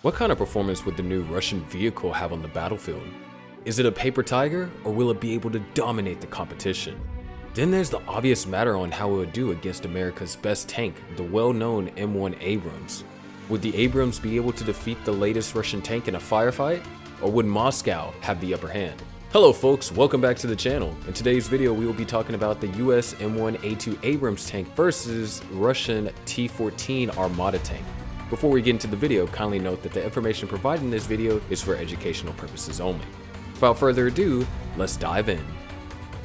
What kind of performance would the new Russian vehicle have on the battlefield? Is it a paper tiger, or will it be able to dominate the competition? Then there's the obvious matter on how it would do against America's best tank, the well-known M1 Abrams. Would the Abrams be able to defeat the latest Russian tank in a firefight, or would Moscow have the upper hand? Hello folks, welcome back to the channel. In today's video, we will be talking about the US M1A2 Abrams tank versus Russian T-14 Armata tank. Before we get into the video, kindly note that the information provided in this video is for educational purposes only. Without further ado, let's dive in.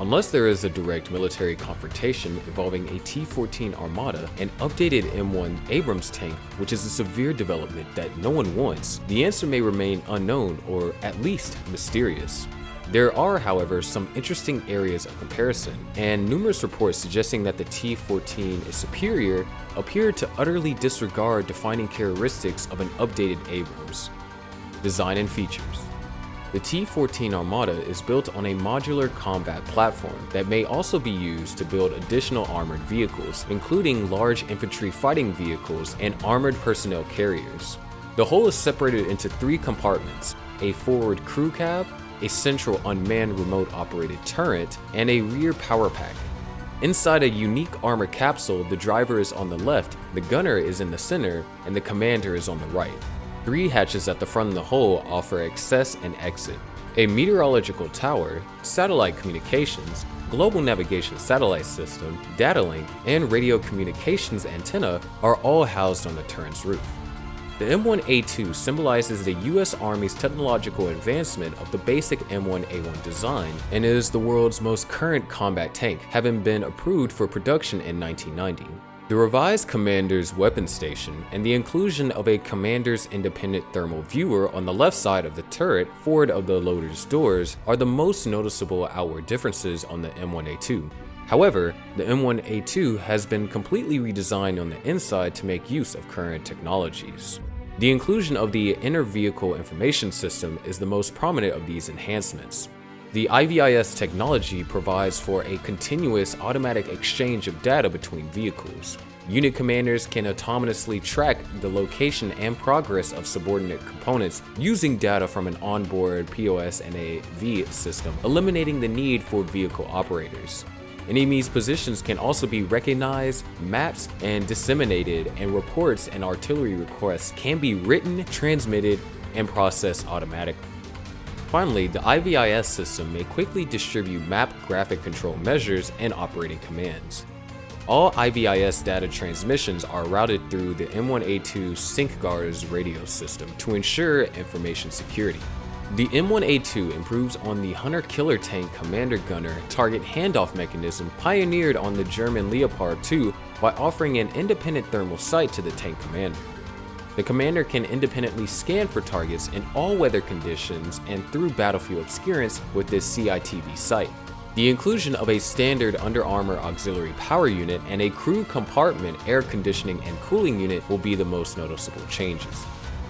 Unless there is a direct military confrontation involving a T-14 Armata and updated M1 Abrams tank, which is a severe development that no one wants, the answer may remain unknown or at least mysterious. There are, however, some interesting areas of comparison, and numerous reports suggesting that the T-14 is superior appear to utterly disregard defining characteristics of an updated Abrams. Design and features. The T-14 Armata is built on a modular combat platform that may also be used to build additional armored vehicles, including large infantry fighting vehicles and armored personnel carriers. The whole is separated into three compartments: a forward crew cab, a central unmanned remote operated turret, and a rear power pack. Inside a unique armor capsule, the driver is on the left, the gunner is in the center, and the commander is on the right. Three hatches at the front of the hull offer access and exit. A meteorological tower, satellite communications, global navigation satellite system, data link, and radio communications antenna are all housed on the turret's roof. The M1A2 symbolizes the US Army's technological advancement of the basic M1A1 design and is the world's most current combat tank, having been approved for production in 1990. The revised commander's weapon station and the inclusion of a commander's independent thermal viewer on the left side of the turret, forward of the loader's doors, are the most noticeable outward differences on the M1A2. However, the M1A2 has been completely redesigned on the inside to make use of current technologies. The inclusion of the Inner Vehicle Information System is the most prominent of these enhancements. The IVIS technology provides for a continuous automatic exchange of data between vehicles. Unit commanders can autonomously track the location and progress of subordinate components using data from an onboard POS and AV system, eliminating the need for vehicle operators. Enemies' positions can also be recognized, mapped, and disseminated, and reports and artillery requests can be written, transmitted, and processed automatically. Finally, the IVIS system may quickly distribute map graphic control measures and operating commands. All IVIS data transmissions are routed through the M1A2 SyncGuards radio system to ensure information security. The M1A2 improves on the Hunter-Killer tank commander-gunner target handoff mechanism pioneered on the German Leopard 2 by offering an independent thermal sight to the tank commander. The commander can independently scan for targets in all weather conditions and through battlefield obscurance with this CITV sight. The inclusion of a standard Under Armour auxiliary power unit and a crew compartment air conditioning and cooling unit will be the most noticeable changes.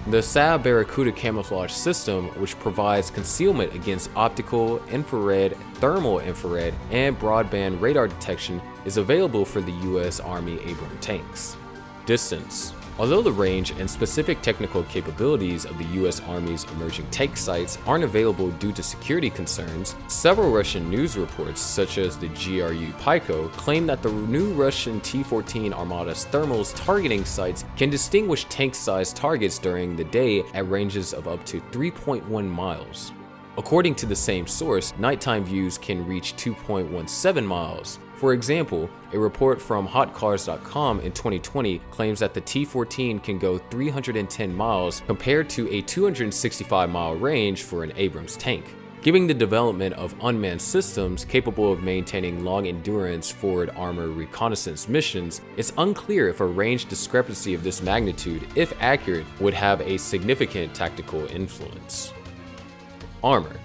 The Saab Barracuda camouflage system, which provides concealment against optical, infrared, thermal infrared, and broadband radar detection, is available for the US Army Abrams tanks. Distance. Although the range and specific technical capabilities of the US Army's emerging tank sites aren't available due to security concerns, several Russian news reports, such as the GRU Pico, claim that the new Russian T-14 Armata's thermals targeting sites can distinguish tank-sized targets during the day at ranges of up to 3.1 miles. According to the same source, nighttime views can reach 2.17 miles. For example, a report from hotcars.com in 2020 claims that the T-14 can go 310 miles compared to a 265-mile range for an Abrams tank. Given the development of unmanned systems capable of maintaining long-endurance forward armor reconnaissance missions, it's unclear if a range discrepancy of this magnitude, if accurate, would have a significant tactical influence. Armor.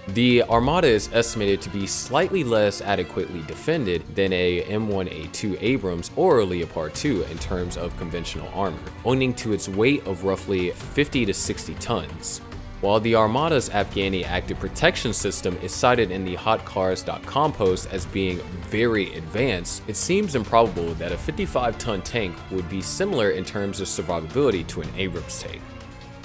The Armata is estimated to be slightly less adequately defended than a M1A2 Abrams or a Leopard 2 in terms of conventional armor, owing to its weight of roughly 50 to 60 tons. While the Armata's Afghani active protection system is cited in the hotcars.com post as being very advanced, it seems improbable that a 55-ton tank would be similar in terms of survivability to an Abrams tank.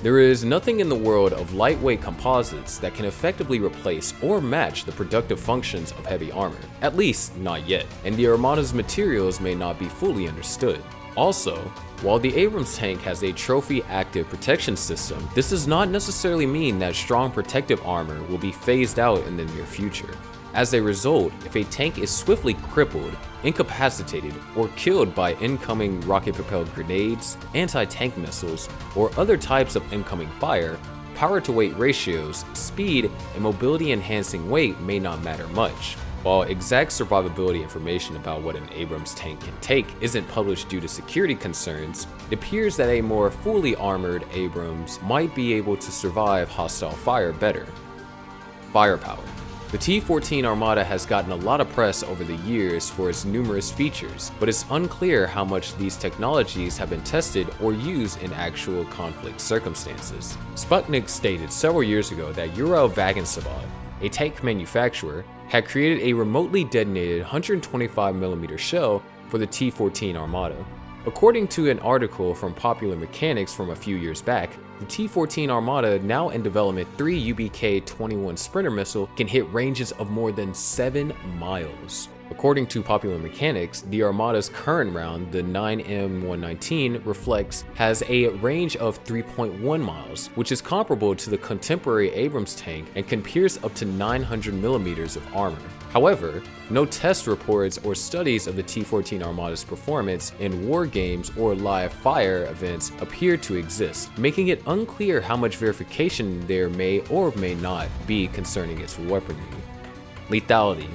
There is nothing in the world of lightweight composites that can effectively replace or match the productive functions of heavy armor, at least not yet, and the Armada's materials may not be fully understood. Also, while the Abrams tank has a trophy active protection system, this does not necessarily mean that strong protective armor will be phased out in the near future. As a result, if a tank is swiftly crippled, incapacitated, or killed by incoming rocket-propelled grenades, anti-tank missiles, or other types of incoming fire, power-to-weight ratios, speed, and mobility-enhancing weight may not matter much. While exact survivability information about what an Abrams tank can take isn't published due to security concerns, it appears that a more fully armored Abrams might be able to survive hostile fire better. Firepower. The T-14 Armada has gotten a lot of press over the years for its numerous features, but it's unclear how much these technologies have been tested or used in actual conflict circumstances. Sputnik stated several years ago that Ural-Vagantsevod, a tank manufacturer, had created a remotely detonated 125mm shell for the T-14 Armada. According to an article from Popular Mechanics from a few years back, the T-14 Armada, now in development 3 UBK-21 Sprinter missile, can hit ranges of more than 7 miles. According to Popular Mechanics, the Armada's current round, the 9M119 Reflex, has a range of 3.1 miles, which is comparable to the contemporary Abrams tank and can pierce up to 900mm of armor. However, no test reports or studies of the T-14 Armada's performance in war games or live fire events appear to exist, making it unclear how much verification there may or may not be concerning its weaponry. Lethality.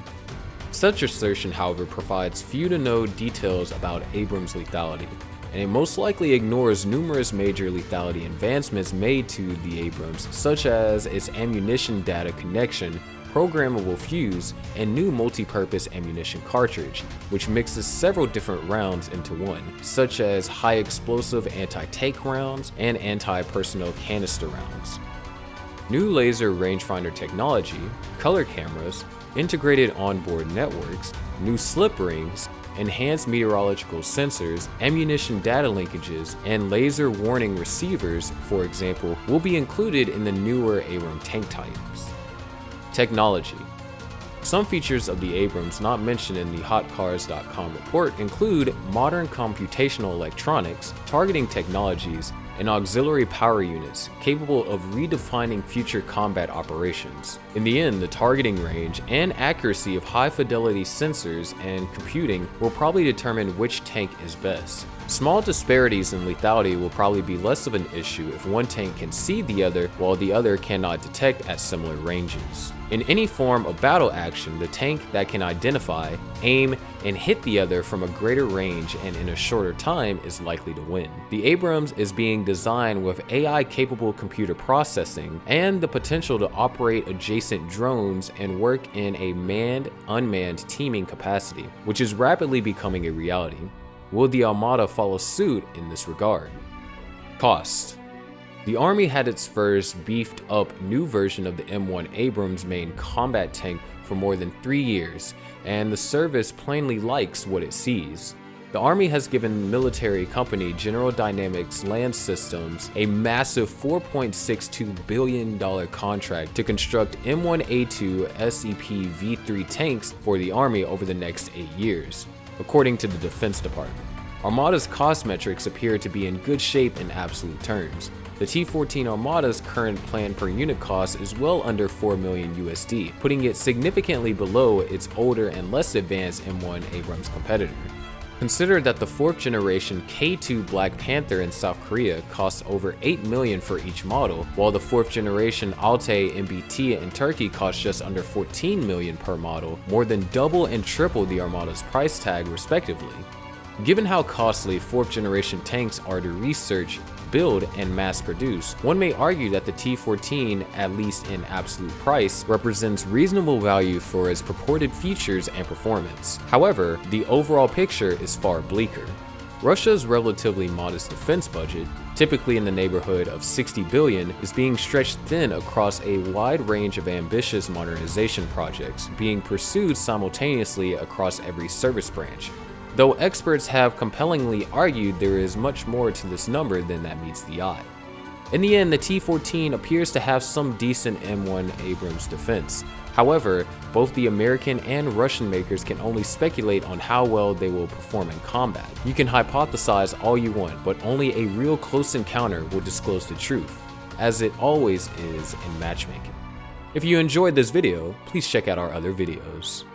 Such assertion, however, provides few to no details about Abrams' lethality, and it most likely ignores numerous major lethality advancements made to the Abrams, such as its ammunition data connection, programmable fuse, and new multi-purpose ammunition cartridge, which mixes several different rounds into one, such as high explosive anti-tank rounds and anti-personnel canister rounds. New laser rangefinder technology, color cameras, integrated onboard networks, new slip rings, enhanced meteorological sensors, ammunition data linkages, and laser warning receivers, for example, will be included in the newer Abrams tank types. Technology. Some features of the Abrams not mentioned in the HotCars.com report include modern computational electronics, targeting technologies, and auxiliary power units capable of redefining future combat operations. In the end, the targeting range and accuracy of high-fidelity sensors and computing will probably determine which tank is best. Small disparities in lethality will probably be less of an issue if one tank can see the other while the other cannot detect at similar ranges. In any form of battle action, the tank that can identify, aim, and hit the other from a greater range and in a shorter time is likely to win. The Abrams is being designed with AI-capable computer processing and the potential to operate adjacent drones and work in a manned-unmanned teaming capacity, which is rapidly becoming a reality. Will the Armada follow suit in this regard? Cost. The Army had its first beefed up new version of the M1 Abrams main combat tank for more than 3 years, and the service plainly likes what it sees. The Army has given military company General Dynamics Land Systems a massive $4.62 billion contract to construct M1A2 SEP V3 tanks for the Army over the next 8 years, according to the Defense Department. Armada's cost metrics appear to be in good shape in absolute terms. The T-14 Armada's current plan per unit cost is well under $4 million USD, putting it significantly below its older and less advanced M1 Abrams competitor. Consider that the 4th generation K2 Black Panther in South Korea costs over $8 million for each model, while the 4th generation Altay MBT in Turkey costs just under $14 million per model, more than double and triple the Armada's price tag respectively. Given how costly 4th generation tanks are to research, build, and mass produce, one may argue that the T-14, at least in absolute price, represents reasonable value for its purported features and performance. However, the overall picture is far bleaker. Russia's relatively modest defense budget, typically in the neighborhood of $60 billion, is being stretched thin across a wide range of ambitious modernization projects, being pursued simultaneously across every service branch. Though experts have compellingly argued there is much more to this number than that meets the eye. In the end, the T-14 appears to have some decent M1 Abrams defense. However, both the American and Russian makers can only speculate on how well they will perform in combat. You can hypothesize all you want, but only a real close encounter will disclose the truth, as it always is in matchmaking. If you enjoyed this video, please check out our other videos.